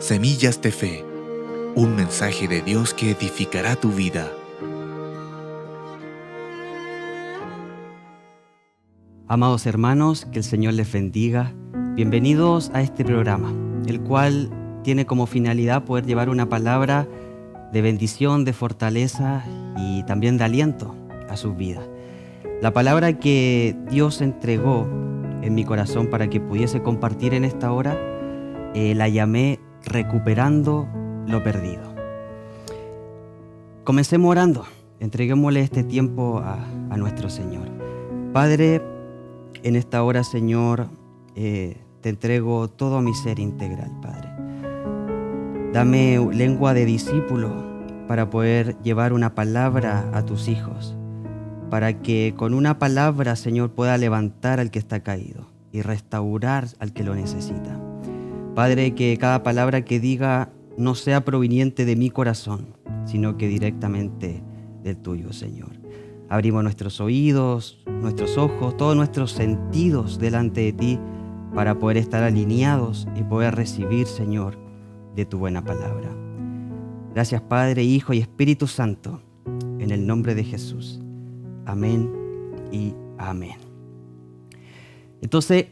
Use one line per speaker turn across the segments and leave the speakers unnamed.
Semillas de Fe, un mensaje de Dios que edificará tu vida.
Amados hermanos, que el Señor les bendiga. Bienvenidos a este programa, el cual tiene como finalidad poder llevar una palabra de bendición, de fortaleza y también de aliento a sus vidas. La palabra que Dios entregó en mi corazón para que pudiese compartir en esta hora, la llamé Recuperando lo Perdido. Comencemos orando, entreguémosle este tiempo a nuestro Señor. Padre, en esta hora, Señor, te entrego todo mi ser integral, Padre. Dame lengua de discípulo para poder llevar una palabra a tus hijos, para que con una palabra, Señor, pueda levantar al que está caído y restaurar al que lo necesita. Padre, que cada palabra que diga no sea proveniente de mi corazón, sino que directamente del tuyo, Señor. Abrimos nuestros oídos, nuestros ojos, todos nuestros sentidos delante de ti para poder estar alineados y poder recibir, Señor, de tu buena palabra. Gracias, Padre, Hijo y Espíritu Santo, en el nombre de Jesús. Amén y amén. Entonces,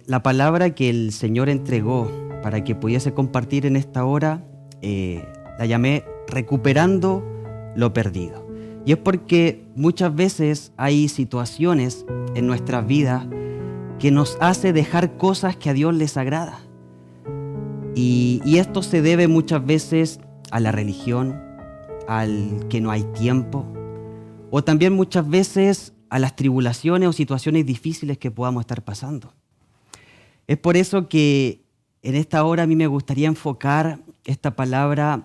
la palabra que el Señor entregó para que pudiese compartir en esta hora, la llamé Recuperando lo Perdido. Y es porque muchas veces hay situaciones en nuestras vidas que nos hace dejar cosas que a Dios les agrada. Y esto se debe muchas veces a la religión, al que no hay tiempo, o también muchas veces a las tribulaciones o situaciones difíciles que podamos estar pasando. Es por eso que en esta hora a mí me gustaría enfocar esta palabra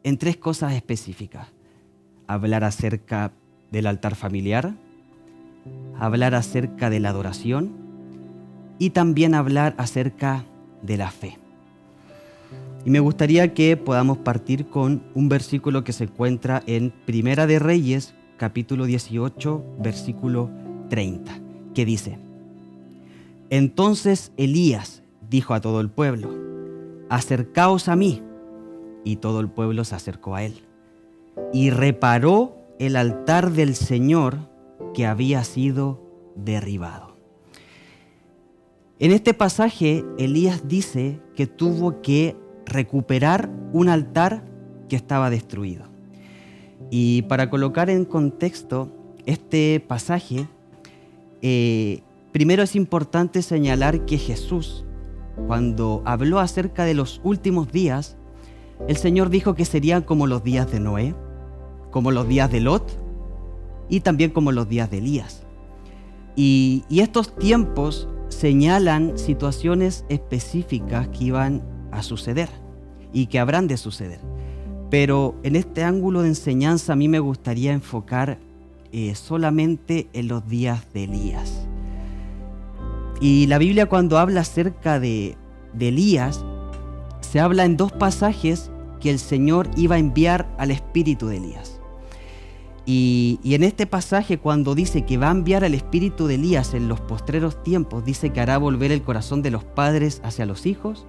en tres cosas específicas. Hablar acerca del altar familiar, hablar acerca de la adoración y también hablar acerca de la fe. Y me gustaría que podamos partir con un versículo que se encuentra en Primera de Reyes, capítulo 18, versículo 30, que dice: Entonces Elías dijo a todo el pueblo: Acercaos a mí. Y todo el pueblo se acercó a él. Y reparó el altar del Señor que había sido derribado. En este pasaje, Elías dice que tuvo que recuperar un altar que estaba destruido. Y para colocar en contexto este pasaje, primero es importante señalar que Jesús, cuando habló acerca de los últimos días, el Señor dijo que serían como los días de Noé, como los días de Lot y también como los días de Elías. Y estos tiempos señalan situaciones específicas que iban a suceder y que habrán de suceder. Pero en este ángulo de enseñanza a mí me gustaría enfocar solamente en los días de Elías. Y la Biblia, cuando habla acerca de Elías, se habla en dos pasajes que el Señor iba a enviar al espíritu de Elías. Y en este pasaje, cuando dice que va a enviar al espíritu de Elías en los postreros tiempos, dice que hará volver el corazón de los padres hacia los hijos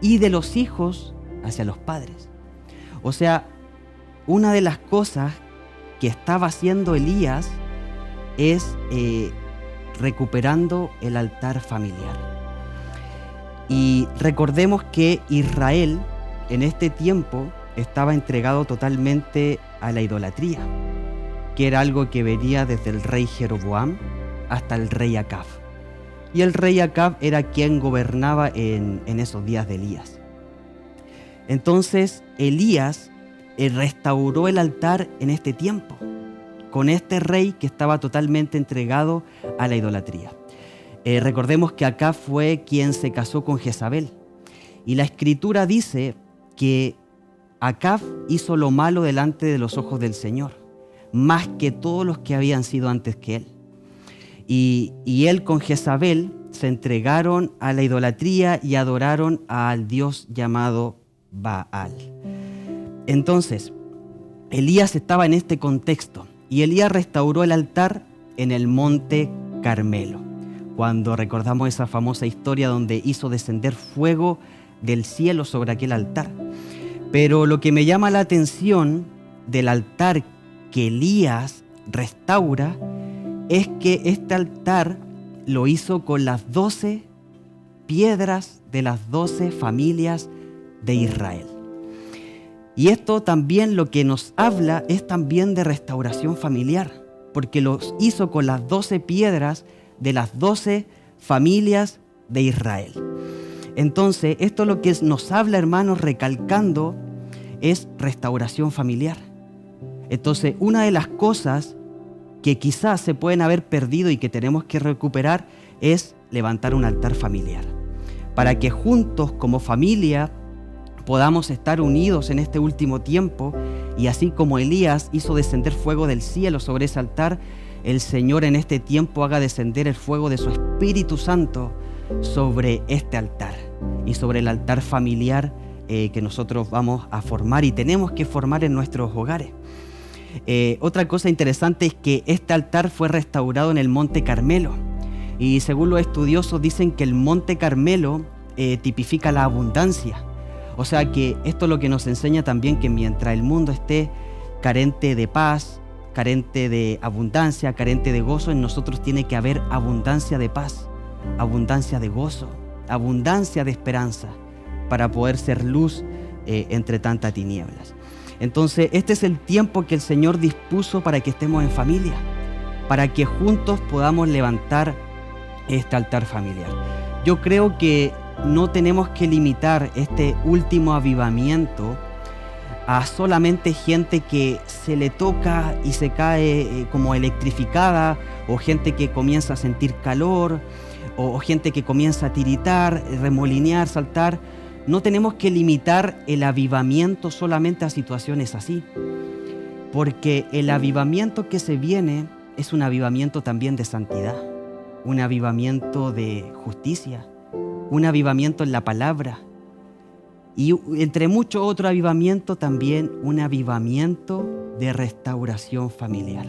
y de los hijos hacia los padres. O sea, una de las cosas que estaba haciendo Elías es recuperando el altar familiar. Y recordemos que Israel en este tiempo estaba entregado totalmente a la idolatría, que era algo que venía desde el rey Jeroboam hasta el rey Acab. Y el rey Acab era quien gobernaba en esos días de Elías. Entonces Elías restauró el altar en este tiempo, con este rey que estaba totalmente entregado a la idolatría. Recordemos que Acab fue quien se casó con Jezabel. Y la Escritura dice que Acab hizo lo malo delante de los ojos del Señor, más que todos los que habían sido antes que él. Y él con Jezabel se entregaron a la idolatría y adoraron al Dios llamado Baal. Entonces, Elías estaba en este contexto y Elías restauró el altar en el monte Carmelo. Cuando recordamos esa famosa historia donde hizo descender fuego del cielo sobre aquel altar. Pero lo que me llama la atención del altar que Elías restaura es que este altar lo hizo con las 12 piedras de las 12 familias de Israel. Y esto también lo que nos habla es también de restauración familiar, porque los hizo con las 12 piedras de las 12 familias de Israel. Entonces, esto lo que nos habla, hermanos, recalcando, es restauración familiar. Entonces, una de las cosas que quizás se pueden haber perdido y que tenemos que recuperar es levantar un altar familiar, para que juntos como familia podamos estar unidos en este último tiempo, y así como Elías hizo descender fuego del cielo sobre ese altar, el Señor en este tiempo haga descender el fuego de su Espíritu Santo sobre este altar y sobre el altar familiar que nosotros vamos a formar y tenemos que formar en nuestros hogares. Otra cosa interesante es que este altar fue restaurado en el Monte Carmelo, y según los estudiosos dicen que el Monte Carmelo tipifica la abundancia. O sea que esto es lo que nos enseña también, que mientras el mundo esté carente de paz, carente de abundancia, carente de gozo, en nosotros tiene que haber abundancia de paz, abundancia de gozo, abundancia de esperanza, para poder ser luz entre tantas tinieblas. Entonces, este es el tiempo que el Señor dispuso para que estemos en familia, para que juntos podamos levantar este altar familiar. Yo creo que no tenemos que limitar este último avivamiento a solamente gente que se le toca y se cae como electrificada, o gente que comienza a sentir calor, o gente que comienza a tiritar, remolinear, saltar. No tenemos que limitar el avivamiento solamente a situaciones así, porque el avivamiento que se viene es un avivamiento también de santidad, un avivamiento de justicia, un avivamiento en la palabra, y entre mucho otro avivamiento también un avivamiento de restauración familiar.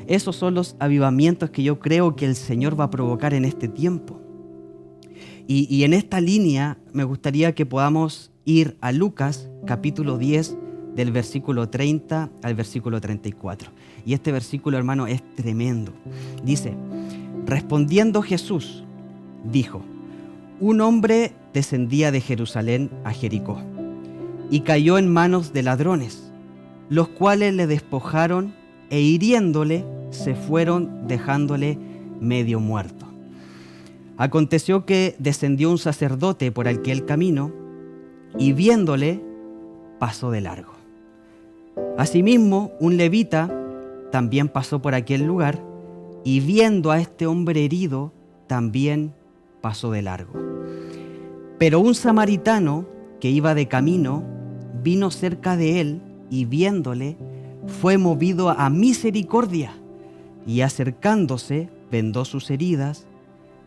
Esos son los avivamientos que yo creo que el Señor va a provocar en este tiempo. Y en esta línea me gustaría que podamos ir a Lucas capítulo 10 del versículo 30 al versículo 34. Y este versículo, hermano, es tremendo. Dice: respondiendo Jesús, dijo: un hombre descendía de Jerusalén a Jericó y cayó en manos de ladrones, los cuales le despojaron e hiriéndole se fueron dejándole medio muerto. Aconteció que descendió un sacerdote por aquel camino y viéndole pasó de largo. Asimismo, un levita también pasó por aquel lugar y viendo a este hombre herido también pasó de largo. Pero un samaritano que iba de camino vino cerca de él y viéndole fue movido a misericordia y acercándose vendó sus heridas,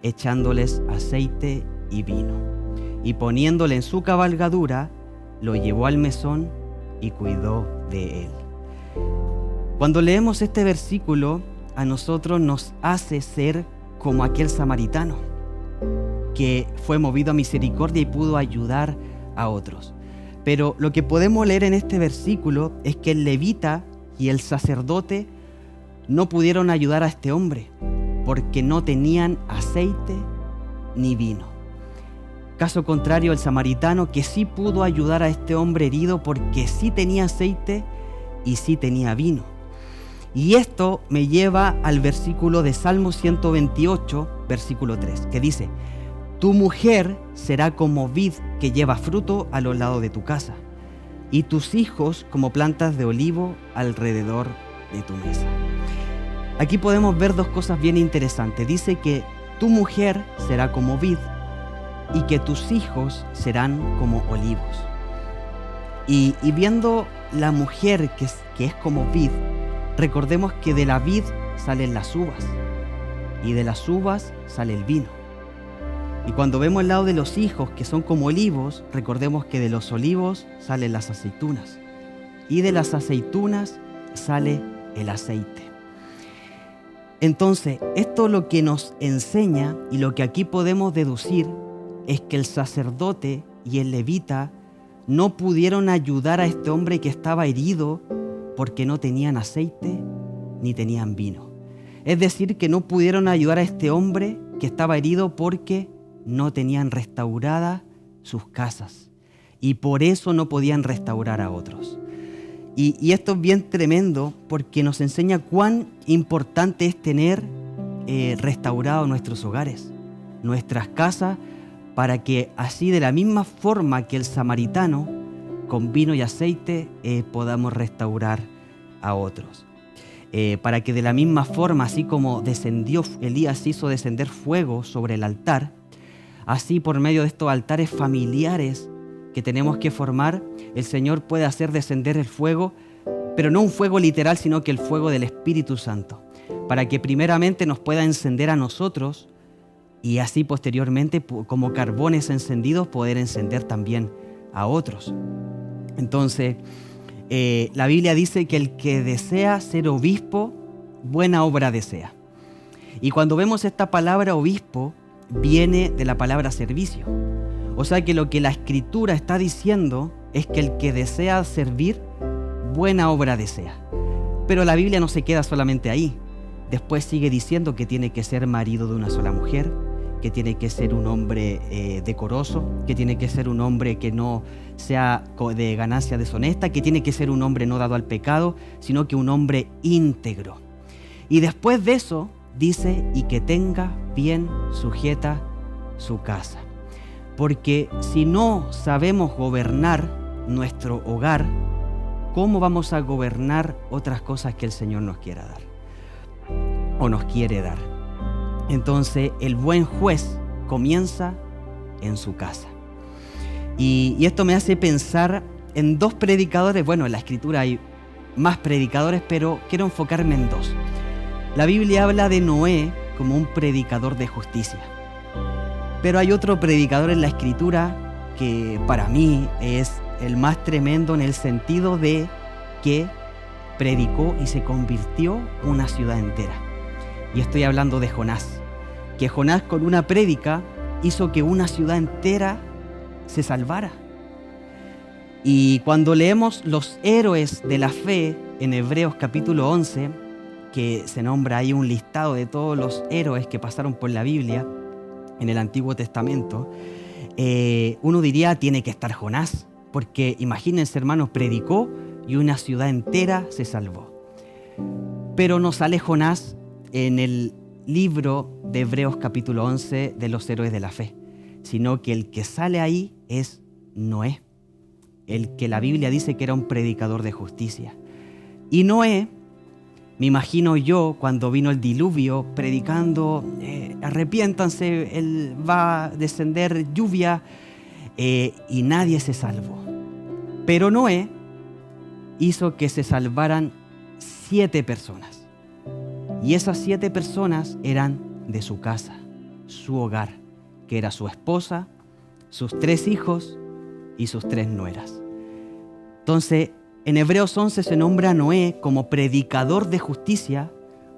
echándoles aceite y vino, y poniéndole en su cabalgadura, lo llevó al mesón y cuidó de él. Cuando leemos este versículo, a nosotros nos hace ser como aquel samaritano que fue movido a misericordia y pudo ayudar a otros. Pero lo que podemos leer en este versículo es que el levita y el sacerdote no pudieron ayudar a este hombre porque no tenían aceite ni vino. Caso contrario, el samaritano, que sí pudo ayudar a este hombre herido porque sí tenía aceite y sí tenía vino. Y esto me lleva al versículo de Salmo 128, versículo 3, que dice: tu mujer será como vid que lleva fruto a los lados de tu casa, y tus hijos como plantas de olivo alrededor de tu mesa. Aquí podemos ver dos cosas bien interesantes. Dice que tu mujer será como vid y que tus hijos serán como olivos. Y viendo la mujer que es como vid, recordemos que de la vid salen las uvas y de las uvas sale el vino. Y cuando vemos el lado de los hijos que son como olivos, recordemos que de los olivos salen las aceitunas y de las aceitunas sale el aceite. Entonces, esto lo que nos enseña y lo que aquí podemos deducir es que el sacerdote y el levita no pudieron ayudar a este hombre que estaba herido porque no tenían aceite ni tenían vino. Es decir, que no pudieron ayudar a este hombre que estaba herido porque no tenían restauradas sus casas y por eso no podían restaurar a otros. Y esto es bien tremendo porque nos enseña cuán importante es tener restaurados nuestros hogares, nuestras casas, para que así de la misma forma que el samaritano, con vino y aceite, podamos restaurar a otros. Para que de la misma forma, así como descendió, Elías hizo descender fuego sobre el altar, así por medio de estos altares familiares que tenemos que formar, el Señor puede hacer descender el fuego, pero no un fuego literal, sino que el fuego del Espíritu Santo, para que primeramente nos pueda encender a nosotros y así posteriormente, como carbones encendidos, poder encender también a otros. Entonces, la Biblia dice que el que desea ser obispo, buena obra desea. Y cuando vemos esta palabra obispo, viene de la palabra servicio. O sea que lo que la Escritura está diciendo es que el que desea servir, buena obra desea. Pero la Biblia no se queda solamente ahí. Después sigue diciendo que tiene que ser marido de una sola mujer, que tiene que ser un hombre decoroso, que tiene que ser un hombre que no sea de ganancia deshonesta, que tiene que ser un hombre no dado al pecado, sino que un hombre íntegro. Y después de eso dice, y que tenga bien sujeta su casa. Porque si no sabemos gobernar nuestro hogar, ¿cómo vamos a gobernar otras cosas que el Señor nos quiera dar o nos quiere dar? Entonces, el buen juez comienza en su casa. Y esto me hace pensar en dos predicadores. Bueno, en la Escritura hay más predicadores, pero quiero enfocarme en dos. La Biblia habla de Noé como un predicador de justicia. Pero hay otro predicador en la Escritura que para mí es el más tremendo en el sentido de que predicó y se convirtió una ciudad entera. Y estoy hablando de Jonás. Que Jonás con una prédica hizo que una ciudad entera se salvara. Y cuando leemos los héroes de la fe en Hebreos capítulo 11, que se nombra ahí un listado de todos los héroes que pasaron por la Biblia en el Antiguo Testamento, uno diría tiene que estar Jonás, porque imagínense, hermanos, predicó y una ciudad entera se salvó. Pero no sale Jonás en el libro de Hebreos capítulo 11 de los héroes de la fe, sino que el que sale ahí es Noé, el que la Biblia dice que era un predicador de justicia. Y Noé, me imagino yo, cuando vino el diluvio, predicando, arrepiéntanse, va a descender lluvia, y nadie se salvó. Pero Noé hizo que se salvaran 7 personas. Y esas 7 personas eran de su casa, su hogar, que era su esposa, sus 3 hijos y sus 3 nueras. Entonces, en Hebreos 11 se nombra a Noé como predicador de justicia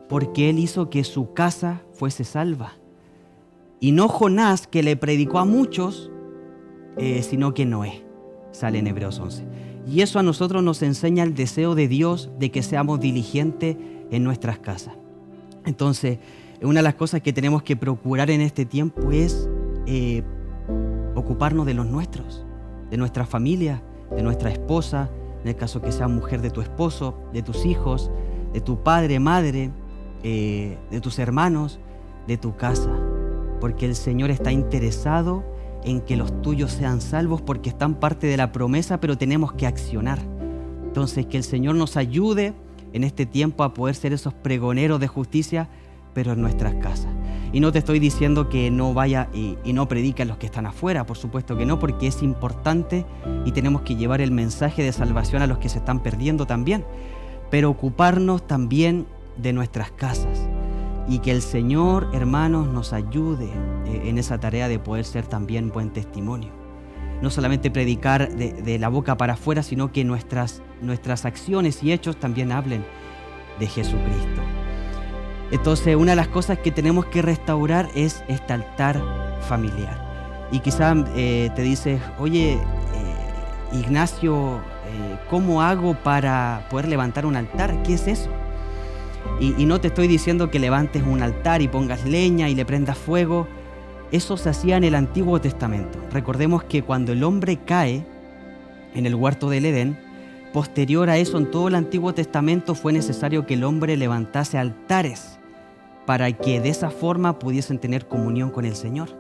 porque él hizo que su casa fuese salva. Y no Jonás, que le predicó a muchos, sino que Noé, sale en Hebreos 11. Y eso a nosotros nos enseña el deseo de Dios de que seamos diligentes en nuestras casas. Entonces, una de las cosas que tenemos que procurar en este tiempo es ocuparnos de los nuestros, de nuestra familia, de nuestra esposa, en el caso que sea mujer de tu esposo, de tus hijos, de tu padre, madre, de tus hermanos, de tu casa. Porque el Señor está interesado en que los tuyos sean salvos porque están parte de la promesa, pero tenemos que accionar. Entonces, que el Señor nos ayude en este tiempo a poder ser esos pregoneros de justicia, pero en nuestras casas. Y no te estoy diciendo que no vaya y no predique a los que están afuera, por supuesto que no, porque es importante y tenemos que llevar el mensaje de salvación a los que se están perdiendo también, pero ocuparnos también de nuestras casas y que el Señor, hermanos, nos ayude en esa tarea de poder ser también buen testimonio. No solamente predicar de la boca para afuera, sino que nuestras acciones y hechos también hablen de Jesucristo. Entonces, una de las cosas que tenemos que restaurar es este altar familiar. Y quizá te dices, oye, Ignacio, ¿cómo hago para poder levantar un altar? ¿Qué es eso? Y no te estoy diciendo que levantes un altar y pongas leña y le prendas fuego. Eso se hacía en el Antiguo Testamento. Recordemos que cuando el hombre cae en el huerto del Edén, posterior a eso, en todo el Antiguo Testamento fue necesario que el hombre levantase altares para que de esa forma pudiesen tener comunión con el Señor.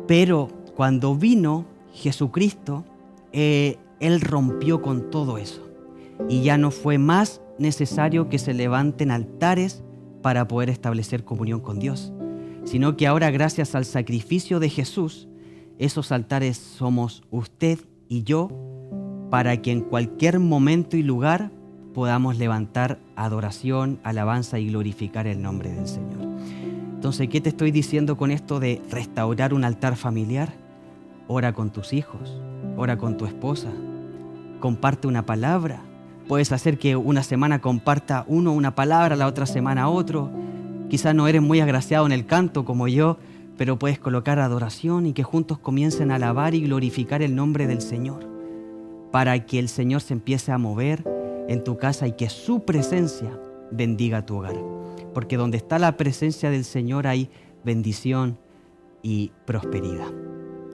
Pero cuando vino Jesucristo, Él rompió con todo eso. Y ya no fue más necesario que se levanten altares para poder establecer comunión con Dios, sino que ahora, gracias al sacrificio de Jesús, esos altares somos usted y yo, para que en cualquier momento y lugar podamos levantar adoración, alabanza y glorificar el nombre del Señor. Entonces, ¿qué te estoy diciendo con esto de restaurar un altar familiar? Ora con tus hijos, ora con tu esposa, comparte una palabra. Puedes hacer que una semana comparta uno una palabra, la otra semana otro. Quizás no eres muy agraciado en el canto como yo, pero puedes colocar adoración y que juntos comiencen a alabar y glorificar el nombre del Señor, para que el Señor se empiece a mover en tu casa y que su presencia bendiga tu hogar. Porque donde está la presencia del Señor hay bendición y prosperidad.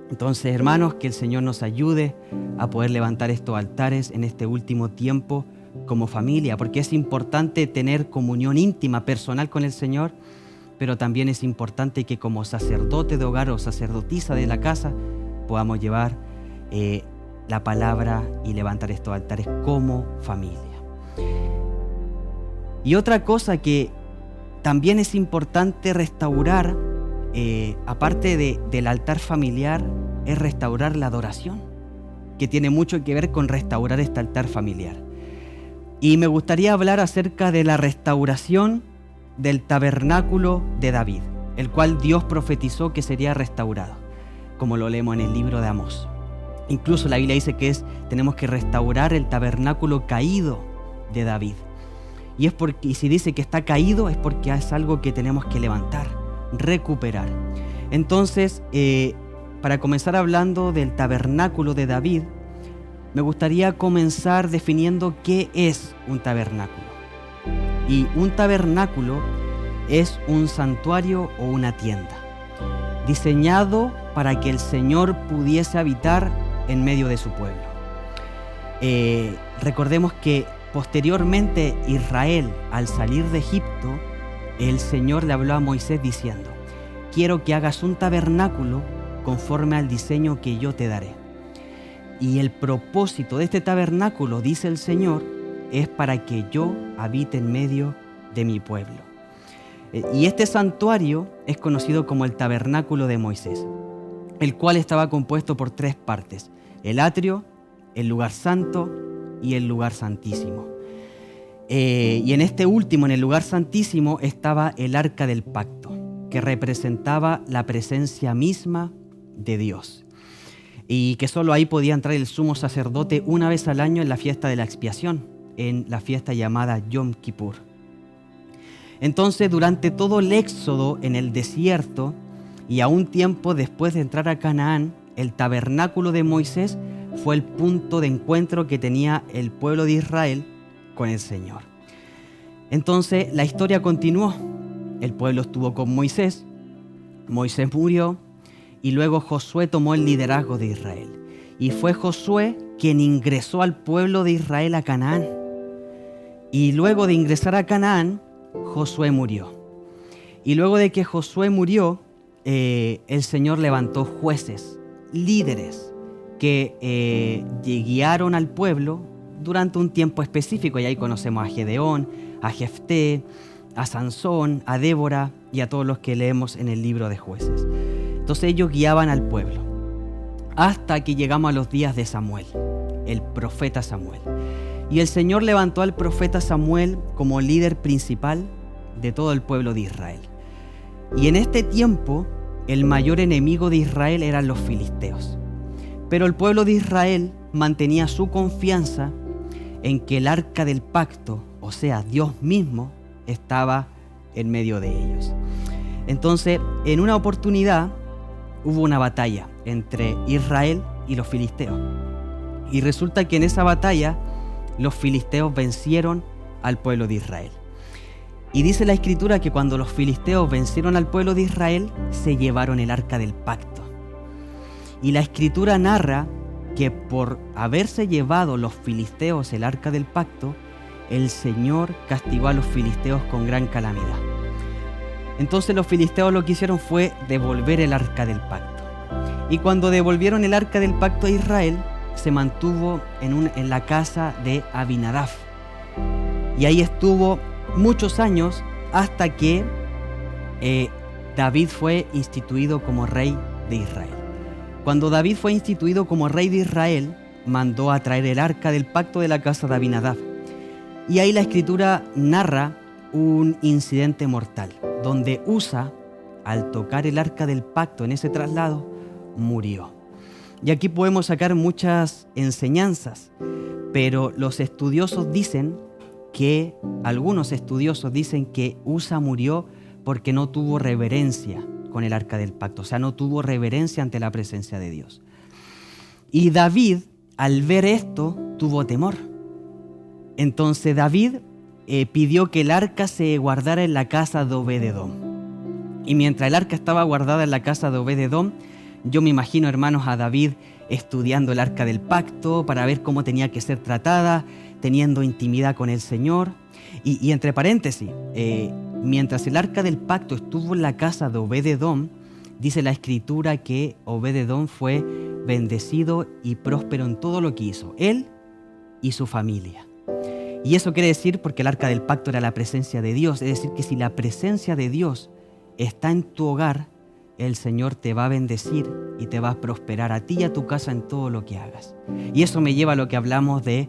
Entonces, hermanos, que el Señor nos ayude a poder levantar estos altares en este último tiempo como familia, porque es importante tener comunión íntima, personal con el Señor, pero también es importante que como sacerdote de hogar o sacerdotisa de la casa podamos llevar la palabra y levantar estos altares como familia. Y otra cosa que también es importante restaurar, aparte del altar familiar, es restaurar la adoración, que tiene mucho que ver con restaurar este altar familiar. Y me gustaría hablar acerca de la restauración del tabernáculo de David, el cual Dios profetizó que sería restaurado, como lo leemos en el libro de Amós. Incluso la Biblia dice que tenemos que restaurar el tabernáculo caído de David. Y si dice que está caído es porque es algo que tenemos que levantar, recuperar. Entonces, para comenzar hablando del tabernáculo de David, me gustaría comenzar definiendo qué es un tabernáculo. Y un tabernáculo es un santuario o una tienda, diseñado para que el Señor pudiese habitar en medio de su pueblo. Recordemos que posteriormente Israel, al salir de Egipto, el Señor le habló a Moisés diciendo: quiero que hagas un tabernáculo conforme al diseño que yo te daré. Y el propósito de este tabernáculo, dice el Señor, es para que yo habite en medio de mi pueblo. Y este santuario es conocido como el tabernáculo de Moisés, el cual estaba compuesto por 3 partes: el atrio, el lugar santo y el lugar santísimo. Y en este último, en el lugar santísimo, estaba el arca del pacto, que representaba la presencia misma de Dios, y que solo ahí podía entrar el sumo sacerdote una vez al año en la fiesta de la expiación, en la fiesta llamada Yom Kippur. Entonces, durante todo el éxodo en el desierto y a un tiempo después de entrar a Canaán, el tabernáculo de Moisés fue el punto de encuentro que tenía el pueblo de Israel con el Señor. Entonces, la historia continuó. El pueblo estuvo con Moisés, Moisés murió, y luego Josué tomó el liderazgo de Israel. Y fue Josué quien ingresó al pueblo de Israel a Canaán. Y luego de ingresar a Canaán, Josué murió. Y luego de que Josué murió, el Señor levantó jueces, líderes, que guiaron al pueblo durante un tiempo específico. Y ahí conocemos a Gedeón, a Jefté, a Sansón, a Débora y a todos los que leemos en el libro de Jueces. Entonces ellos guiaban al pueblo hasta que llegamos a los días de Samuel, el profeta Samuel. Y el Señor levantó al profeta Samuel como líder principal de todo el pueblo de Israel. Y en este tiempo, el mayor enemigo de Israel eran los filisteos. Pero el pueblo de Israel mantenía su confianza en que el arca del pacto, o sea, Dios mismo, estaba en medio de ellos. Entonces, en una oportunidad, hubo una batalla entre Israel y los filisteos. Y resulta que en esa batalla los filisteos vencieron al pueblo de Israel. Y dice la Escritura que cuando los filisteos vencieron al pueblo de Israel, se llevaron el arca del pacto. Y la Escritura narra que por haberse llevado los filisteos el arca del pacto, el Señor castigó a los filisteos con gran calamidad. Entonces los filisteos lo que hicieron fue devolver el arca del pacto. Y cuando devolvieron el arca del pacto a Israel, se mantuvo en la casa de Abinadab. Y ahí estuvo muchos años hasta que David fue instituido como rey de Israel. Cuando David fue instituido como rey de Israel, mandó a traer el arca del pacto de la casa de Abinadab. Y ahí la Escritura narra un incidente mortal, donde Usa, al tocar el arca del pacto en ese traslado, murió. Y aquí podemos sacar muchas enseñanzas, pero algunos estudiosos dicen que Usa murió porque no tuvo reverencia con el arca del pacto, o sea, no tuvo reverencia ante la presencia de Dios. Y David, al ver esto, tuvo temor. Entonces David pidió que el arca se guardara en la casa de Obed-edom. Y mientras el arca estaba guardada en la casa de Obed-edom, yo me imagino, hermanos, a David estudiando el arca del pacto para ver cómo tenía que ser tratada, teniendo intimidad con el Señor. Y entre paréntesis, mientras el arca del pacto estuvo en la casa de Obed-edom, dice la Escritura que Obed-edom fue bendecido y próspero en todo lo que hizo, él y su familia. Y eso quiere decir porque el arca del pacto era la presencia de Dios, es decir, que si la presencia de Dios está en tu hogar, el Señor te va a bendecir y te va a prosperar a ti y a tu casa en todo lo que hagas. Y eso me lleva a lo que hablamos de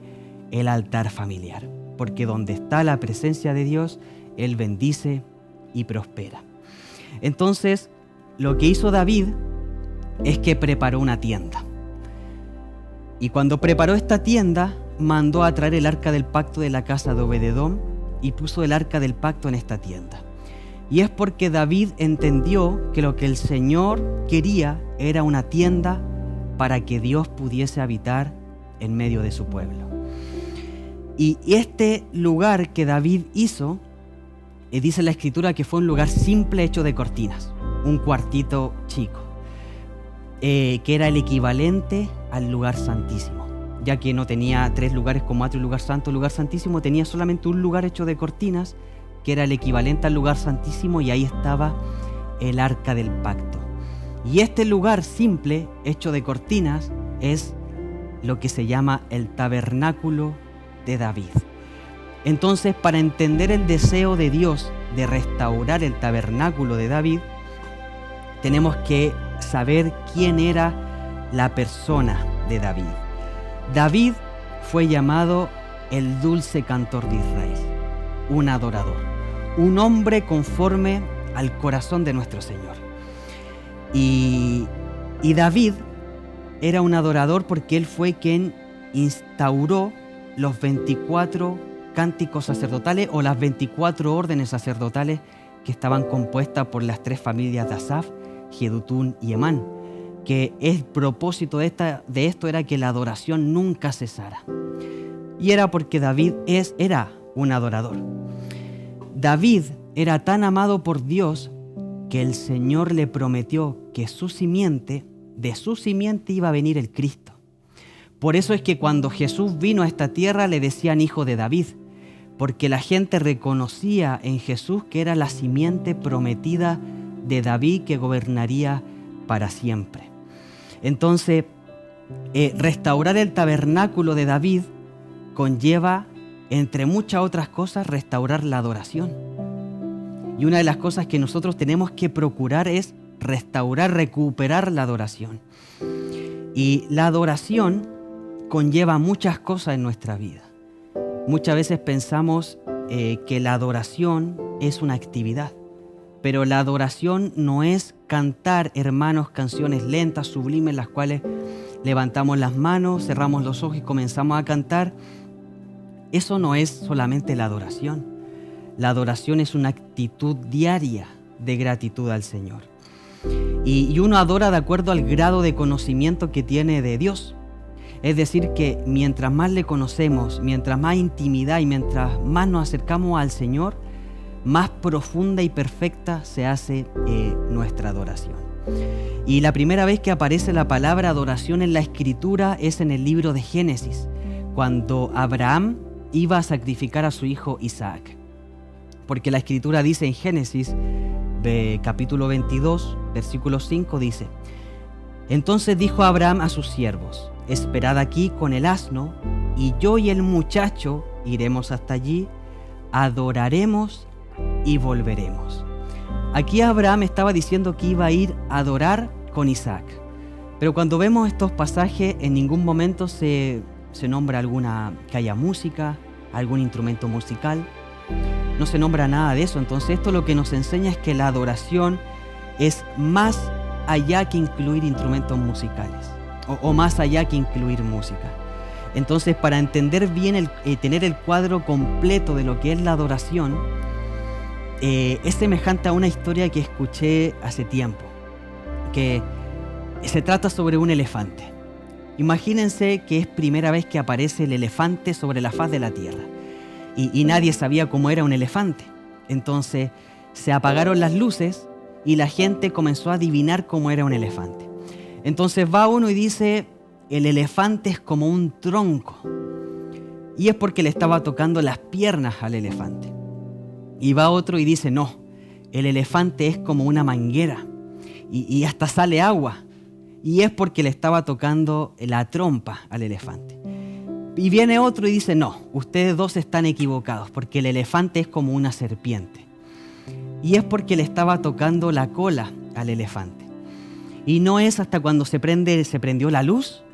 el altar familiar, porque donde está la presencia de Dios, Él bendice y prospera. Entonces, lo que hizo David es que preparó una tienda. Y cuando preparó esta tienda, mandó a traer el arca del pacto de la casa de Obed-edom y puso el arca del pacto en esta tienda. Y es porque David entendió que lo que el Señor quería era una tienda para que Dios pudiese habitar en medio de su pueblo. Y este lugar que David hizo, dice la Escritura que fue un lugar simple hecho de cortinas, un cuartito chico, que era el equivalente al lugar santísimo, ya que no tenía 3 lugares como otro lugar santo, el lugar santísimo tenía solamente un lugar hecho de cortinas, que era el equivalente al lugar santísimo, y ahí estaba el arca del pacto. Y este lugar simple, hecho de cortinas, es lo que se llama el tabernáculo de David. Entonces, para entender el deseo de Dios de restaurar el tabernáculo de David, tenemos que saber quién era la persona de David. David fue llamado el dulce cantor de Israel, un adorador, un hombre conforme al corazón de nuestro Señor. Y David era un adorador porque él fue quien instauró los 24 cánticos sacerdotales o las 24 órdenes sacerdotales que estaban compuestas por las 3 familias de Asaf, Jedutún y Emán, que el propósito de esto era que la adoración nunca cesara. Y era porque David era un adorador. David era tan amado por Dios que el Señor le prometió que de su simiente iba a venir el Cristo. Por eso es que cuando Jesús vino a esta tierra le decían hijo de David, porque la gente reconocía en Jesús que era la simiente prometida de David que gobernaría para siempre. Entonces, restaurar el tabernáculo de David conlleva, entre muchas otras cosas, restaurar la adoración. Y una de las cosas que nosotros tenemos que procurar es recuperar la adoración. Y la adoración conlleva muchas cosas en nuestra vida. Muchas veces pensamos que la adoración es una actividad, pero la adoración no es cantar, hermanos, canciones lentas, sublimes, las cuales levantamos las manos, cerramos los ojos y comenzamos a cantar. Eso no es solamente la adoración. La adoración es una actitud diaria de gratitud al Señor. Y uno adora de acuerdo al grado de conocimiento que tiene de Dios. Es decir, que mientras más le conocemos, mientras más intimidad y mientras más nos acercamos al Señor, más profunda y perfecta se hace nuestra adoración. Y la primera vez que aparece la palabra adoración en la Escritura es en el libro de Génesis, cuando Abraham iba a sacrificar a su hijo Isaac. Porque la Escritura dice en Génesis, capítulo 22, versículo 5, dice: Entonces dijo Abraham a sus siervos: Esperad aquí con el asno, y yo y el muchacho iremos hasta allí, adoraremos y volveremos. Aquí Abraham estaba diciendo que iba a ir a adorar con Isaac. Pero cuando vemos estos pasajes, en ningún momento se nombra que haya música, algún instrumento musical. No se nombra nada de eso. Entonces esto lo que nos enseña es que la adoración es más allá que incluir instrumentos musicales, o más allá que incluir música. Entonces, para entender bien, tener el cuadro completo de lo que es la adoración, es semejante a una historia que escuché hace tiempo, que se trata sobre un elefante. Imagínense que es primera vez que aparece el elefante sobre la faz de la tierra, y nadie sabía cómo era un elefante. Entonces se apagaron las luces y la gente comenzó a adivinar cómo era un elefante. Entonces va uno y dice: el elefante es como un tronco. Y es porque le estaba tocando las piernas al elefante. Y va otro y dice: no, el elefante es como una manguera y hasta sale agua. Y es porque le estaba tocando la trompa al elefante. Y viene otro y dice: no, ustedes dos están equivocados, porque el elefante es como una serpiente. Y es porque le estaba tocando la cola al elefante. Y no es hasta cuando se prendió la luz,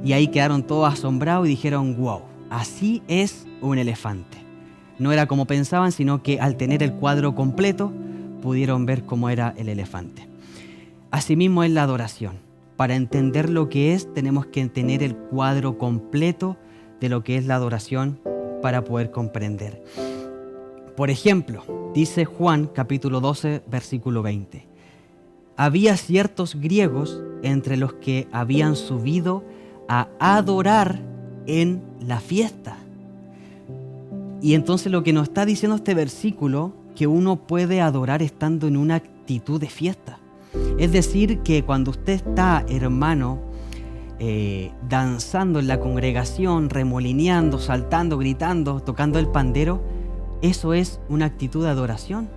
y ahí quedaron todos asombrados y dijeron: wow, así es un elefante. No era como pensaban, sino que al tener el cuadro completo pudieron ver cómo era el elefante. Asimismo es la adoración. Para entender lo que es, tenemos que tener el cuadro completo de lo que es la adoración para poder comprender. Por ejemplo, dice Juan capítulo 12, versículo 20. Había ciertos griegos entre los que habían subido a adorar en la fiesta. Y entonces lo que nos está diciendo este versículo, que uno puede adorar estando en una actitud de fiesta. Es decir, que cuando usted está, hermano, danzando en la congregación, remolineando, saltando, gritando, tocando el pandero, eso es una actitud de adoración.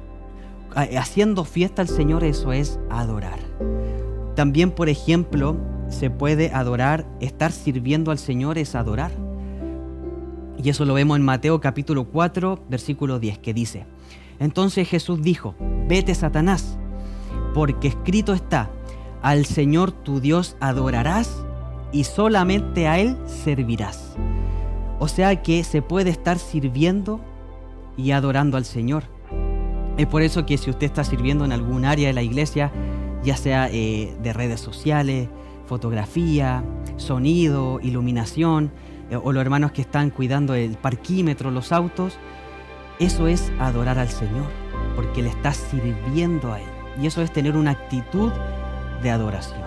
Haciendo fiesta al Señor, eso es adorar. También, por ejemplo, se puede adorar, estar sirviendo al Señor es adorar. Y eso lo vemos en Mateo capítulo 4, versículo 10, que dice: Entonces Jesús dijo: Vete, Satanás, porque escrito está: Al Señor tu Dios adorarás y solamente a Él servirás. O sea que se puede estar sirviendo y adorando al Señor. Es por eso que si usted está sirviendo en algún área de la iglesia, ya sea de redes sociales, fotografía, sonido, iluminación, o los hermanos que están cuidando el parquímetro, los autos, eso es adorar al Señor, porque le estás sirviendo a Él. Y eso es tener una actitud de adoración.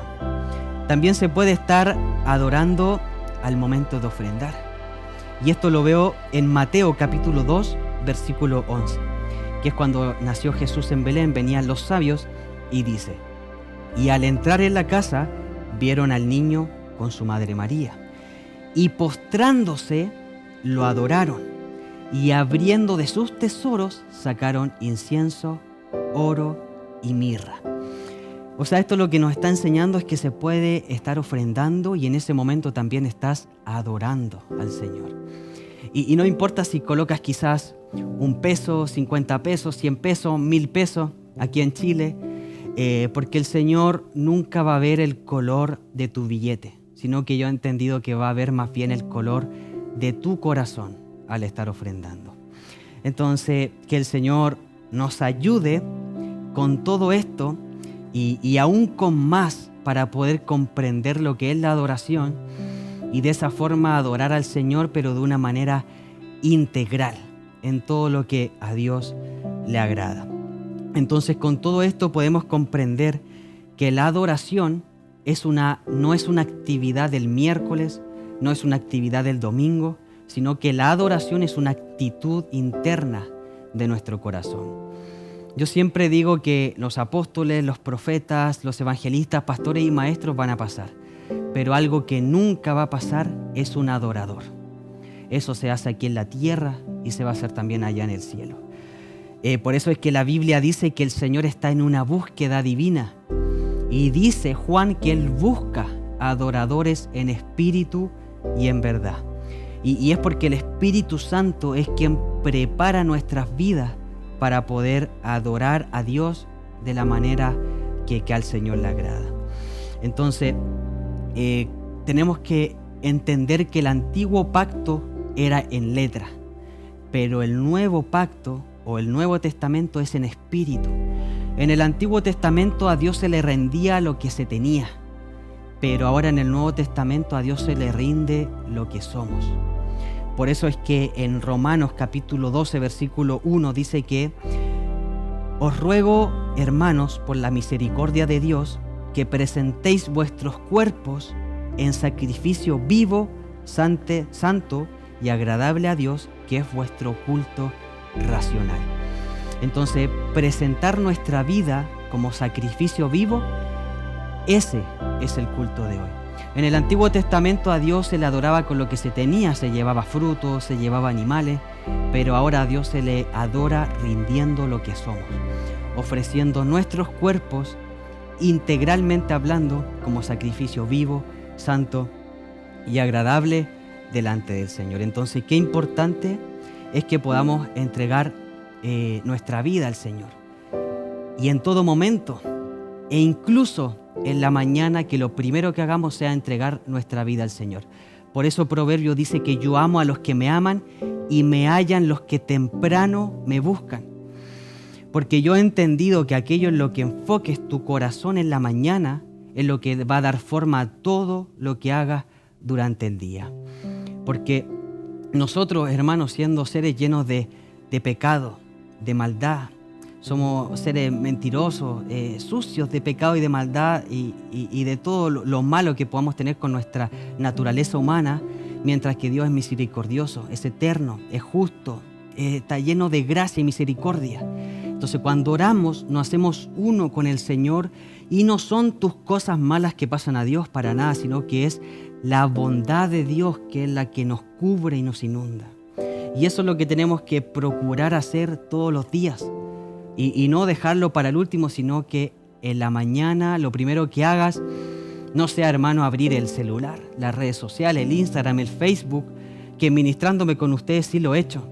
También se puede estar adorando al momento de ofrendar. Y esto lo veo en Mateo capítulo 2, versículo 11, que es cuando nació Jesús en Belén, venían los sabios y dice: Y al entrar en la casa, vieron al niño con su madre María, y postrándose, lo adoraron, y abriendo de sus tesoros, sacaron incienso, oro y mirra. O sea, esto lo que nos está enseñando es que se puede estar ofrendando y en ese momento también estás adorando al Señor. Y no importa si colocas quizás 1 peso, 50 pesos, 100 pesos, 1000 pesos aquí en Chile, porque el Señor nunca va a ver el color de tu billete, sino que yo he entendido que va a ver más bien el color de tu corazón al estar ofrendando. Entonces, que el Señor nos ayude con todo esto y aún con más para poder comprender lo que es la adoración y de esa forma adorar al Señor, pero de una manera integral en todo lo que a Dios le agrada. Entonces, con todo esto podemos comprender que la adoración no es una actividad del miércoles, no es una actividad del domingo, sino que la adoración es una actitud interna de nuestro corazón. Yo siempre digo que los apóstoles, los profetas, los evangelistas, pastores y maestros van a pasar, pero algo que nunca va a pasar es un adorador. Eso se hace aquí en la tierra y se va a hacer también allá en el cielo. Por eso es que la Biblia dice que el Señor está en una búsqueda divina. Y dice Juan que Él busca adoradores en espíritu y en verdad. Y es porque el Espíritu Santo es quien prepara nuestras vidas para poder adorar a Dios de la manera que al Señor le agrada. Entonces, tenemos que entender que el antiguo pacto era en letra, pero el nuevo pacto o el Nuevo Testamento es en espíritu. En el Antiguo Testamento a Dios se le rendía lo que se tenía, pero ahora en el Nuevo Testamento a Dios se le rinde lo que somos. Por eso es que en Romanos capítulo 12, versículo 1 dice que os ruego, hermanos, por la misericordia de Dios, que presentéis vuestros cuerpos en sacrificio vivo, santo y agradable a Dios, que es vuestro culto racional. Entonces, presentar nuestra vida como sacrificio vivo, ese es el culto de hoy. En el Antiguo Testamento a Dios se le adoraba con lo que se tenía, se llevaba frutos, se llevaba animales, pero ahora a Dios se le adora rindiendo lo que somos, ofreciendo nuestros cuerpos integralmente hablando como sacrificio vivo, santo y agradable delante del Señor. Entonces, qué importante es que podamos entregar nuestra vida al Señor. Y en todo momento, e incluso en la mañana, que lo primero que hagamos sea entregar nuestra vida al Señor. Por eso Proverbio dice que yo amo a los que me aman y me hallan los que temprano me buscan. Porque yo he entendido que aquello en lo que enfoques tu corazón en la mañana es lo que va a dar forma a todo lo que hagas durante el día. Porque nosotros, hermanos, siendo seres llenos de pecado, de maldad, somos seres mentirosos, sucios de pecado y de maldad y de todo lo malo que podamos tener con nuestra naturaleza humana, mientras que Dios es misericordioso, es eterno, es justo, está lleno de gracia y misericordia. Entonces, cuando oramos, nos hacemos uno con el Señor y no son tus cosas malas que pasan a Dios para nada, sino que es la bondad de Dios que es la que nos cubre y nos inunda. Y eso es lo que tenemos que procurar hacer todos los días y no dejarlo para el último, sino que en la mañana lo primero que hagas no sea, hermano, abrir el celular, las redes sociales, el Instagram, el Facebook, que ministrándome con ustedes sí lo he hecho.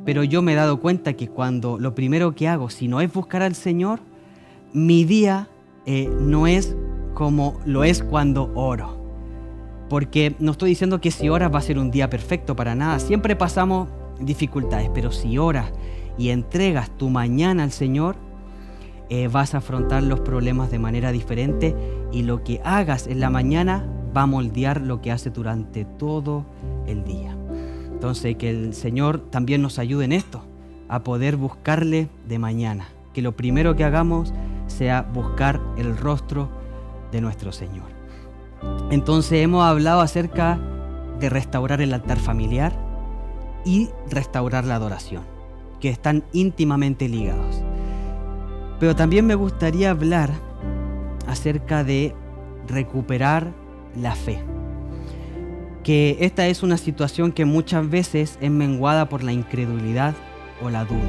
Pero yo me he dado cuenta que cuando lo primero que hago, si no es buscar al Señor, mi día no es como lo es cuando oro. Porque no estoy diciendo que si oras va a ser un día perfecto, para nada. Siempre pasamos dificultades, pero si oras y entregas tu mañana al Señor, vas a afrontar los problemas de manera diferente y lo que hagas en la mañana va a moldear lo que hace durante todo el día. Entonces, que el Señor también nos ayude en esto, a poder buscarle de mañana. Que lo primero que hagamos sea buscar el rostro de nuestro Señor. Entonces, hemos hablado acerca de restaurar el altar familiar y restaurar la adoración, que están íntimamente ligados. Pero también me gustaría hablar acerca de recuperar la fe. Que esta es una situación que muchas veces es menguada por la incredulidad o la duda.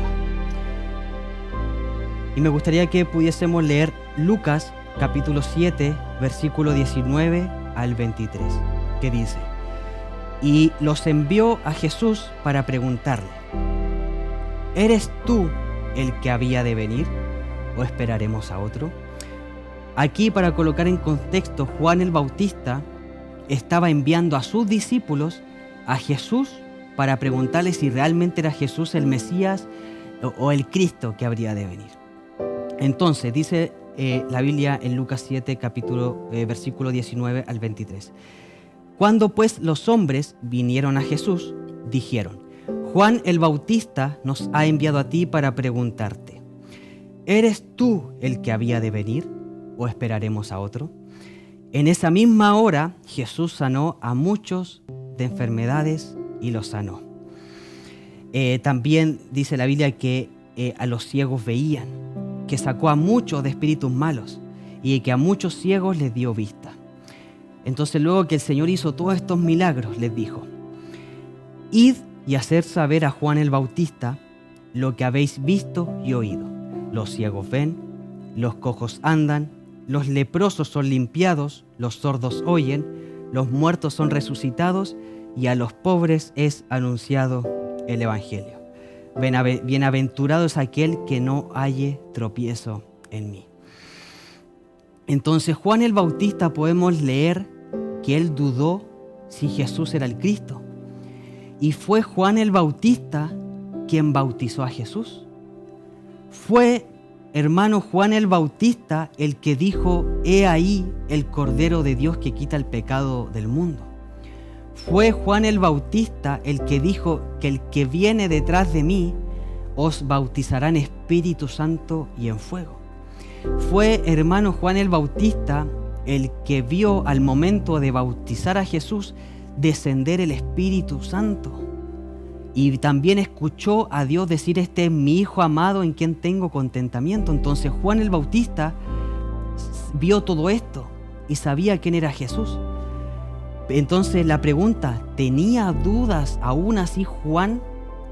Y me gustaría que pudiésemos leer Lucas capítulo 7, versículo 19 al 23, que dice: y los envió a Jesús para preguntarle: ¿eres tú el que había de venir o esperaremos a otro? Aquí, para colocar en contexto, Juan el Bautista estaba enviando a sus discípulos a Jesús para preguntarle si realmente era Jesús el Mesías o el Cristo que habría de venir. Entonces, dice la Biblia en Lucas 7, versículo 19 al 23. Cuando pues los hombres vinieron a Jesús, dijeron: Juan el Bautista nos ha enviado a ti para preguntarte: ¿eres tú el que había de venir o esperaremos a otro? En esa misma hora Jesús sanó a muchos de enfermedades y los sanó. También dice la Biblia que a los ciegos veían, que sacó a muchos de espíritus malos y que a muchos ciegos les dio vista. Entonces, luego que el Señor hizo todos estos milagros, les dijo: id y hacer saber a Juan el Bautista lo que habéis visto y oído. Los ciegos ven, los cojos andan, los leprosos son limpiados, los sordos oyen, los muertos son resucitados y a los pobres es anunciado el Evangelio. Bienaventurado es aquel que no halle tropiezo en mí. Entonces, Juan el Bautista, podemos leer que él dudó si Jesús era el Cristo. Y fue Juan el Bautista quien bautizó a Jesús. Fue, hermano, Juan el Bautista el que dijo: he ahí el Cordero de Dios que quita el pecado del mundo. Fue Juan el Bautista el que dijo que el que viene detrás de mí os bautizará en Espíritu Santo y en fuego. Fue, hermano, Juan el Bautista el que vio al momento de bautizar a Jesús descender el Espíritu Santo. Y también escuchó a Dios decir: este es mi Hijo amado en quien tengo contentamiento. Entonces Juan el Bautista vio todo esto y sabía quién era Jesús. Entonces la pregunta: ¿tenía dudas aún así Juan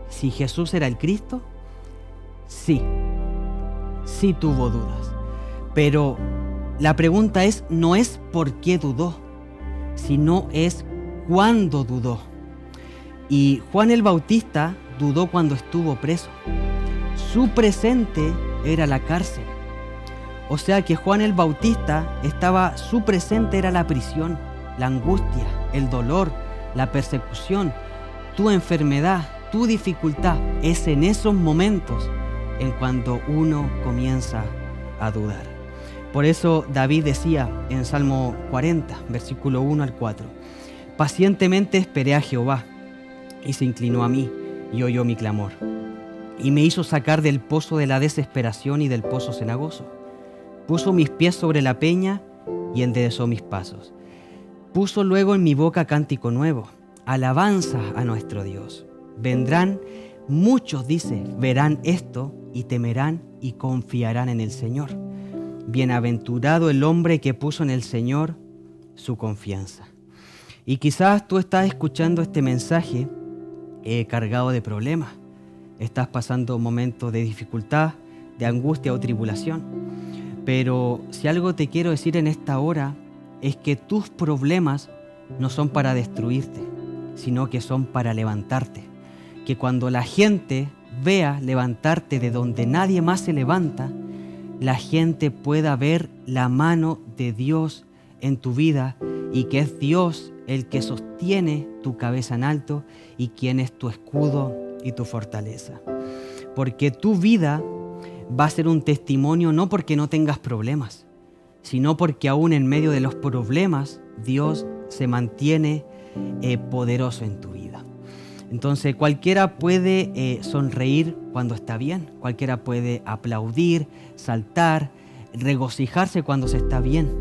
si Jesús era el Cristo? Sí tuvo dudas. Pero la pregunta no es por qué dudó, sino es cuándo dudó. Y Juan el Bautista dudó cuando estuvo preso. Su presente era la cárcel. O sea que Juan el Bautista su presente era la prisión, la angustia, el dolor, la persecución, tu enfermedad, tu dificultad. Es en esos momentos en cuando uno comienza a dudar. Por eso David decía en Salmo 40, versículo 1 al 4: pacientemente esperé a Jehová, y se inclinó a mí, y oyó mi clamor, y me hizo sacar del pozo de la desesperación y del pozo cenagoso. Puso mis pies sobre la peña, y enderezó mis pasos. Puso luego en mi boca cántico nuevo, alabanza a nuestro Dios. Vendrán muchos, dice, verán esto, y temerán y confiarán en el Señor. Bienaventurado el hombre que puso en el Señor su confianza. Y quizás tú estás escuchando este mensaje cargado de problemas. Estás pasando momentos de dificultad, de angustia o tribulación. Pero si algo te quiero decir en esta hora es que tus problemas no son para destruirte, sino que son para levantarte. Que cuando la gente vea levantarte de donde nadie más se levanta, la gente pueda ver la mano de Dios en tu vida y que es Dios el que sostiene tu cabeza en alto y quien es tu escudo y tu fortaleza. Porque tu vida va a ser un testimonio no porque no tengas problemas, sino porque aún en medio de los problemas Dios se mantiene poderoso en tu vida. Entonces cualquiera puede sonreír cuando está bien, cualquiera puede aplaudir, saltar, regocijarse cuando se está bien,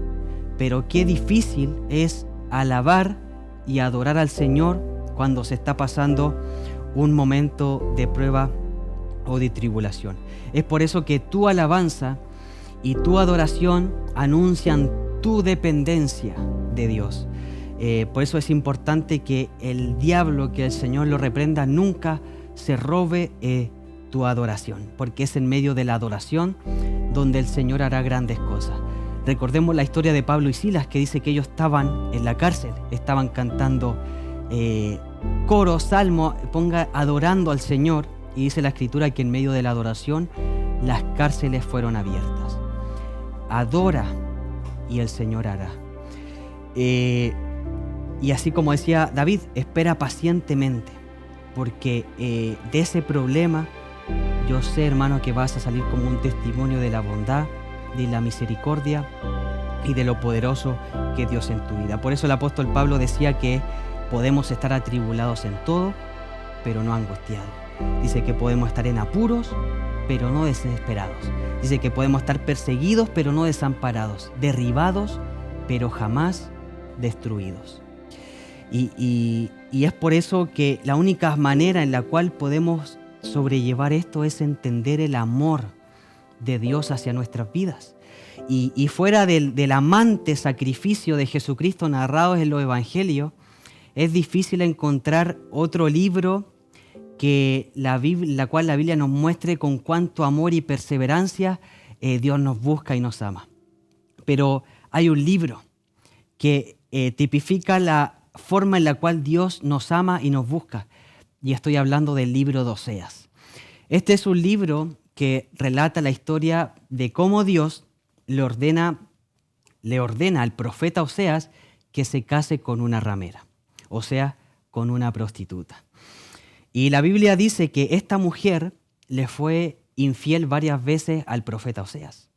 pero qué difícil es alabar y adorar al Señor cuando se está pasando un momento de prueba o de tribulación. Es por eso que tu alabanza y tu adoración anuncian tu dependencia de Dios. Por eso es importante que el diablo, que el Señor lo reprenda, nunca se robe tu adoración, porque es en medio de la adoración donde el Señor hará grandes cosas. Recordemos la historia de Pablo y Silas, que dice que ellos estaban en la cárcel, estaban cantando coro, salmo, adorando al Señor, y dice la Escritura que en medio de la adoración las cárceles fueron abiertas. Adora y el Señor hará. Y así como decía David, espera pacientemente, porque de ese problema yo sé, hermano, que vas a salir como un testimonio de la bondad, de la misericordia y de lo poderoso que es Dios en tu vida. Por eso el apóstol Pablo decía que podemos estar atribulados en todo, pero no angustiados. Dice que podemos estar en apuros, pero no desesperados. Dice que podemos estar perseguidos, pero no desamparados, derribados, pero jamás destruidos. Y es por eso que la única manera en la cual podemos sobrellevar esto es entender el amor de Dios hacia nuestras vidas. Y fuera del amante sacrificio de Jesucristo narrado en los evangelios, es difícil encontrar otro libro que la cual la Biblia nos muestre con cuánto amor y perseverancia Dios nos busca y nos ama. Pero hay un libro que tipifica la forma en la cual Dios nos ama y nos busca. Y estoy hablando del libro de Oseas. Este es un libro que relata la historia de cómo Dios le ordena al profeta Oseas que se case con una ramera, o sea, con una prostituta. Y la Biblia dice que esta mujer le fue infiel varias veces al profeta Oseas.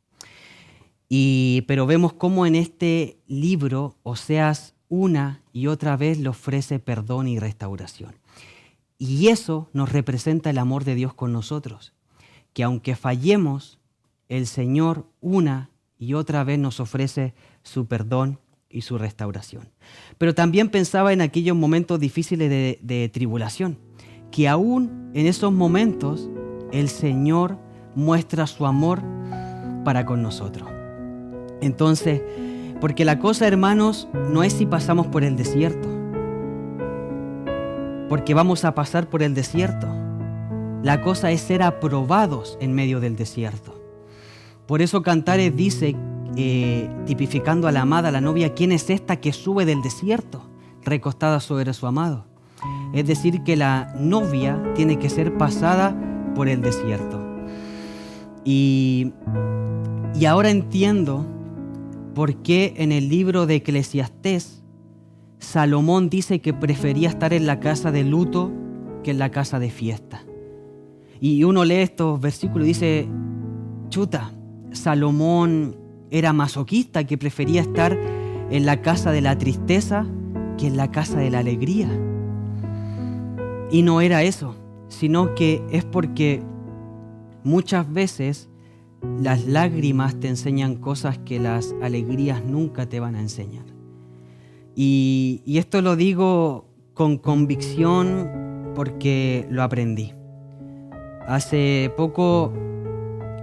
Pero vemos cómo en este libro Oseas una y otra vez le ofrece perdón y restauración. Y eso nos representa el amor de Dios con nosotros, que aunque fallemos, el Señor una y otra vez nos ofrece su perdón y su restauración. Pero también pensaba en aquellos momentos difíciles de tribulación, que aún en esos momentos el Señor muestra su amor para con nosotros. Entonces, porque la cosa, hermanos, no es si pasamos por el desierto, porque vamos a pasar por el desierto. La cosa es ser aprobados en medio del desierto. Por eso Cantares dice, tipificando a la amada, a la novia, ¿quién es esta que sube del desierto, recostada sobre su amado? Es decir, que la novia tiene que ser pasada por el desierto. Y ahora entiendo por qué en el libro de Eclesiastés Salomón dice que prefería estar en la casa de luto que en la casa de fiesta. Y uno lee estos versículos y dice, chuta, Salomón era masoquista, que prefería estar en la casa de la tristeza que en la casa de la alegría. Y no era eso, sino que es porque muchas veces las lágrimas te enseñan cosas que las alegrías nunca te van a enseñar. Y esto lo digo con convicción porque lo aprendí. Hace poco,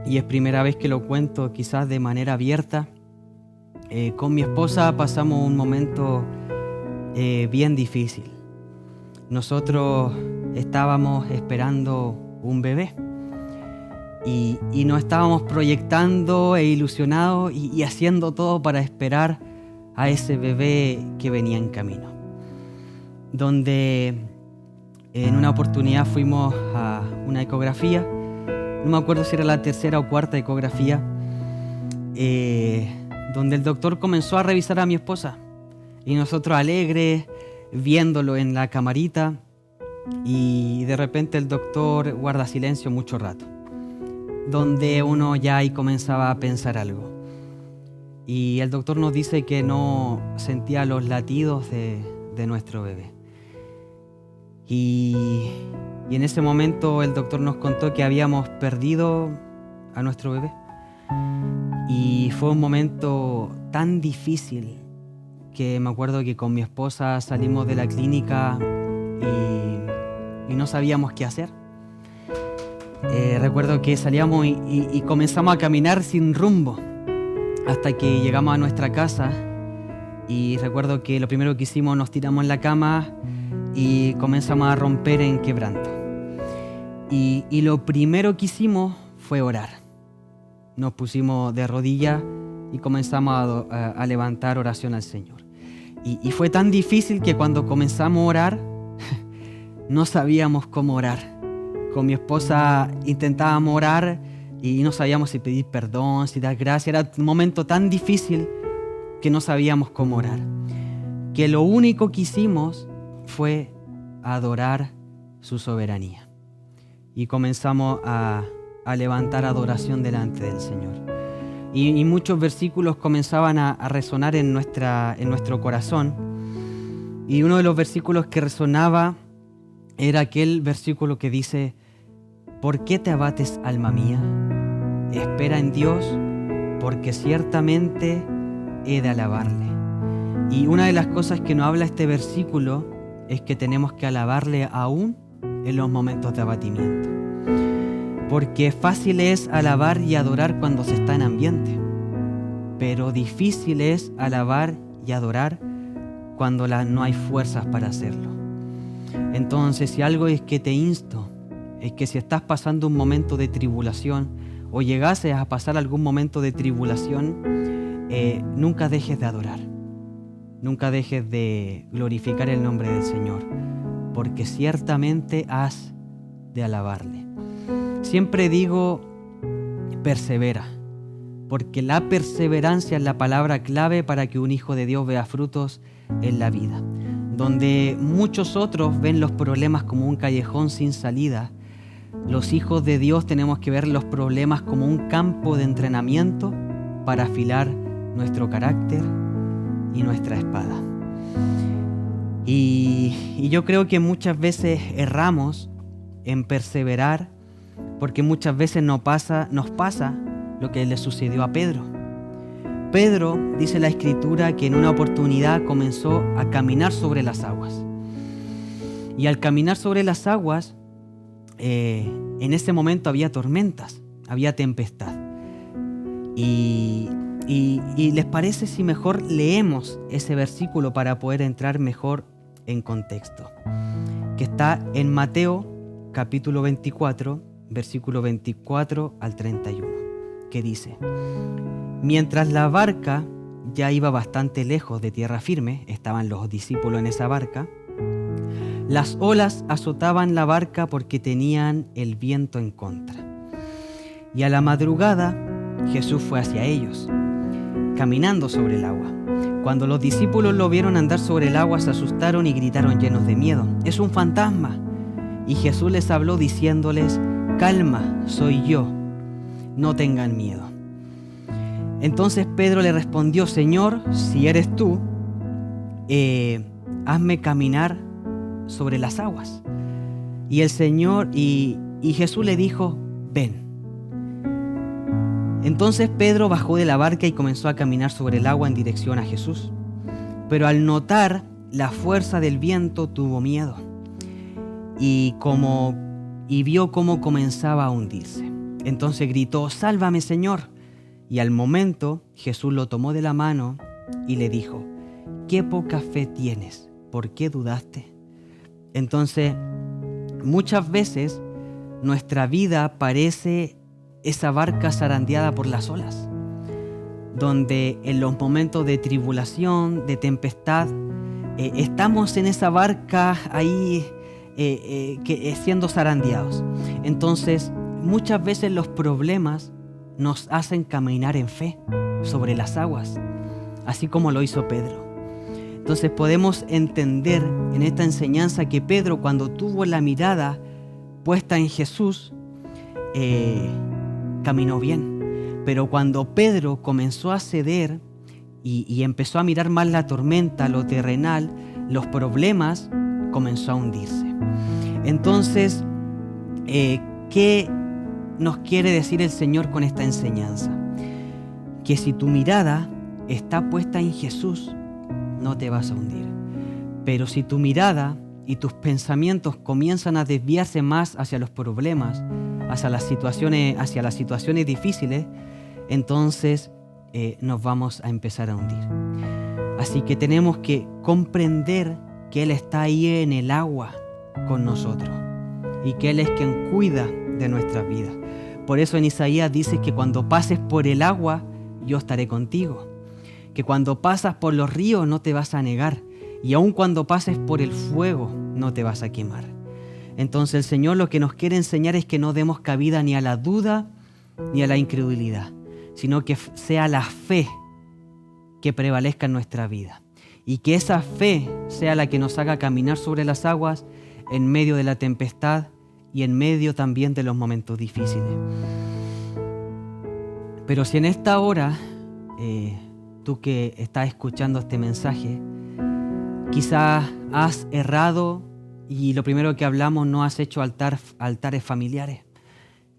y es primera vez que lo cuento quizás de manera abierta, con mi esposa pasamos un momento bien difícil. Nosotros estábamos esperando un bebé y nos estábamos proyectando e ilusionados y haciendo todo para esperar a ese bebé que venía en camino. Donde en una oportunidad fuimos a una ecografía, no me acuerdo si era la tercera o cuarta ecografía, donde el doctor comenzó a revisar a mi esposa y nosotros alegres, viéndolo en la camarita, y de repente el doctor guarda silencio mucho rato, donde uno ya ahí comenzaba a pensar algo. Y el doctor nos dice que no sentía los latidos de nuestro bebé. Y en ese momento el doctor nos contó que habíamos perdido a nuestro bebé. Y fue un momento tan difícil que me acuerdo que con mi esposa salimos de la clínica y no sabíamos qué hacer. Recuerdo que salíamos y comenzamos a caminar sin rumbo hasta que llegamos a nuestra casa, y recuerdo que lo primero que hicimos, nos tiramos en la cama y comenzamos a romper en quebranto. Y lo primero que hicimos fue orar. Nos pusimos de rodillas y comenzamos a levantar oración al Señor. Y fue tan difícil que cuando comenzamos a orar, no sabíamos cómo orar. Con mi esposa intentábamos orar y no sabíamos si pedir perdón, si dar gracias. Era un momento tan difícil que no sabíamos cómo orar. Que lo único que hicimos fue adorar su soberanía. Y comenzamos a levantar adoración delante del Señor. Y muchos versículos comenzaban a resonar en nuestro corazón. Y uno de los versículos que resonaba era aquel versículo que dice: ¿Por qué te abates, alma mía? Espera en Dios, porque ciertamente he de alabarle. Y una de las cosas que nos habla este versículo es que tenemos que alabarle aún en los momentos de abatimiento. Porque fácil es alabar y adorar cuando se está en ambiente, pero difícil es alabar y adorar cuando no hay fuerzas para hacerlo. Entonces, si algo es que te insto, es que si estás pasando un momento de tribulación o llegases a pasar algún momento de tribulación, nunca dejes de adorar. Nunca dejes de glorificar el nombre del Señor, porque ciertamente has de alabarle. Siempre digo, persevera, porque la perseverancia es la palabra clave para que un hijo de Dios vea frutos en la vida. Donde muchos otros ven los problemas como un callejón sin salida, los hijos de Dios tenemos que ver los problemas como un campo de entrenamiento para afilar nuestro carácter y nuestra espada. Y yo creo que muchas veces erramos en perseverar porque muchas veces nos pasa lo que le sucedió a Pedro. Pedro, dice la Escritura, que en una oportunidad comenzó a caminar sobre las aguas. Y al caminar sobre las aguas, en ese momento había tormentas, había tempestad. Y ¿les parece si mejor leemos ese versículo para poder entrar mejor en contexto? Que está en Mateo capítulo 24, versículo 24 al 31, que dice: mientras la barca ya iba bastante lejos de tierra firme, estaban los discípulos en esa barca, las olas azotaban la barca porque tenían el viento en contra. Y a la madrugada Jesús fue hacia ellos, caminando sobre el agua. Cuando los discípulos lo vieron andar sobre el agua, se asustaron y gritaron llenos de miedo: ¡es un fantasma! Y Jesús les habló diciéndoles: calma, soy yo, no tengan miedo. Entonces Pedro le respondió: Señor, si eres tú, hazme caminar sobre las aguas. Y el Señor y Jesús le dijo: ven. Entonces Pedro bajó de la barca y comenzó a caminar sobre el agua en dirección a Jesús. Pero al notar la fuerza del viento tuvo miedo y vio cómo comenzaba a hundirse. Entonces gritó: sálvame, Señor. Y al momento Jesús lo tomó de la mano y le dijo: qué poca fe tienes, ¿por qué dudaste? Entonces, muchas veces nuestra vida parece esa barca zarandeada por las olas, donde en los momentos de tribulación, de tempestad, estamos en esa barca ahí siendo zarandeados. Entonces, muchas veces los problemas nos hacen caminar en fe sobre las aguas, así como lo hizo Pedro. Entonces podemos entender en esta enseñanza que Pedro, cuando tuvo la mirada puesta en Jesús, caminó bien. Pero cuando Pedro comenzó a ceder y empezó a mirar más la tormenta, lo terrenal, los problemas, comenzó a hundirse. Entonces, ¿qué nos quiere decir el Señor con esta enseñanza? Que si tu mirada está puesta en Jesús, no te vas a hundir. Pero si tu mirada y tus pensamientos comienzan a desviarse más hacia los problemas, hacia las situaciones difíciles, entonces nos vamos a empezar a hundir. Así que tenemos que comprender que Él está ahí en el agua con nosotros y que Él es quien cuida de nuestras vidas. Por eso en Isaías dice que cuando pases por el agua, yo estaré contigo. Que cuando pasas por los ríos no te vas a anegar. Y aun cuando pases por el fuego no te vas a quemar. Entonces el Señor lo que nos quiere enseñar es que no demos cabida ni a la duda ni a la incredulidad, sino que sea la fe que prevalezca en nuestra vida. Y que esa fe sea la que nos haga caminar sobre las aguas en medio de la tempestad y en medio también de los momentos difíciles. Pero si en esta hora, tú que estás escuchando este mensaje, quizás has errado y lo primero que hablamos, no has hecho altares familiares.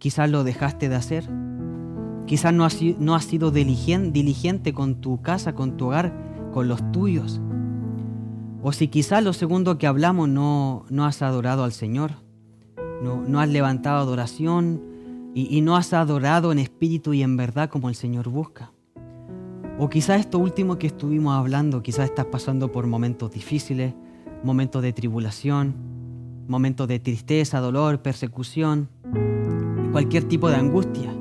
quizás lo dejaste de hacer. Quizás no has sido diligente con tu casa, con tu hogar, con los tuyos. O si quizás lo segundo que hablamos no has adorado al Señor, no has levantado adoración y no has adorado en espíritu y en verdad como el Señor busca. O quizás esto último que estuvimos hablando, quizás estás pasando por momentos difíciles, momentos de tribulación, momentos de tristeza, dolor, persecución, cualquier tipo de angustia.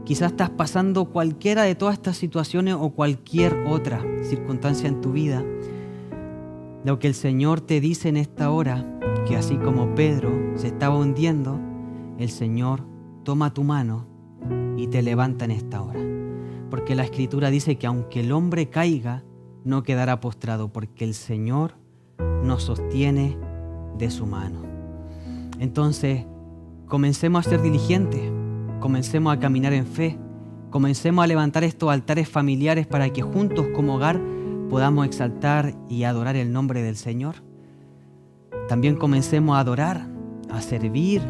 Quizás estás pasando cualquiera de todas estas situaciones o cualquier otra circunstancia en tu vida. Lo que el Señor te dice en esta hora, que así como Pedro se estaba hundiendo, el Señor toma tu mano y te levanta en esta hora. Porque la Escritura dice que aunque el hombre caiga, no quedará postrado, porque el Señor nos sostiene de su mano. Entonces, comencemos a ser diligentes, comencemos a caminar en fe, comencemos a levantar estos altares familiares para que juntos como hogar podamos exaltar y adorar el nombre del Señor. También comencemos a adorar, a servir,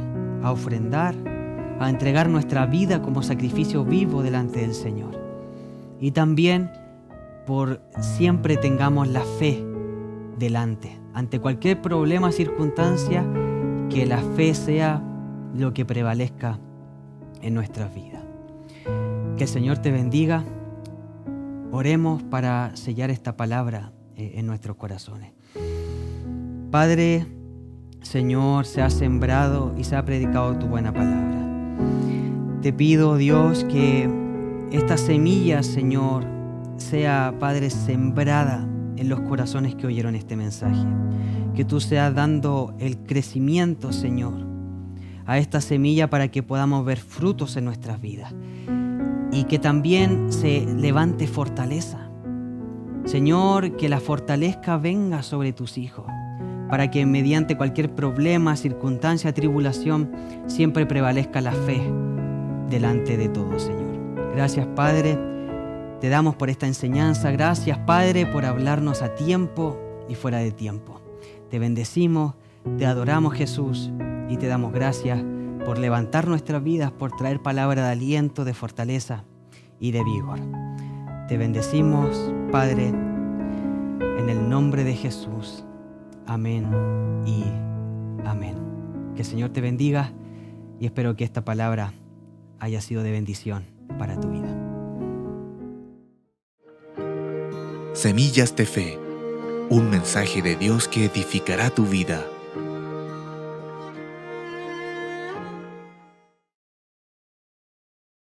a ofrendar, a entregar nuestra vida como sacrificio vivo delante del Señor. Y también por siempre tengamos la fe delante. Ante cualquier problema o circunstancia, que la fe sea lo que prevalezca en nuestras vidas. Que el Señor te bendiga. Oremos para sellar esta palabra en nuestros corazones. Padre, Señor, se ha sembrado y se ha predicado tu buena palabra. Te pido, Dios, que esta semilla, Señor, sea, Padre, sembrada en los corazones que oyeron este mensaje. Que tú seas dando el crecimiento, Señor, a esta semilla para que podamos ver frutos en nuestras vidas. Y que también se levante fortaleza. Señor, que la fortaleza venga sobre tus hijos, para que mediante cualquier problema, circunstancia, tribulación, siempre prevalezca la fe delante de todo, Señor. Gracias, Padre, te damos por esta enseñanza. Gracias, Padre, por hablarnos a tiempo y fuera de tiempo. Te bendecimos, te adoramos, Jesús, y te damos gracias por levantar nuestras vidas, por traer palabra de aliento, de fortaleza y de vigor. Te bendecimos, Padre, en el nombre de Jesús. Amén y amén. Que el Señor te bendiga y espero que esta palabra haya sido de bendición para tu vida.
Semillas de Fe, un mensaje de Dios que edificará tu vida.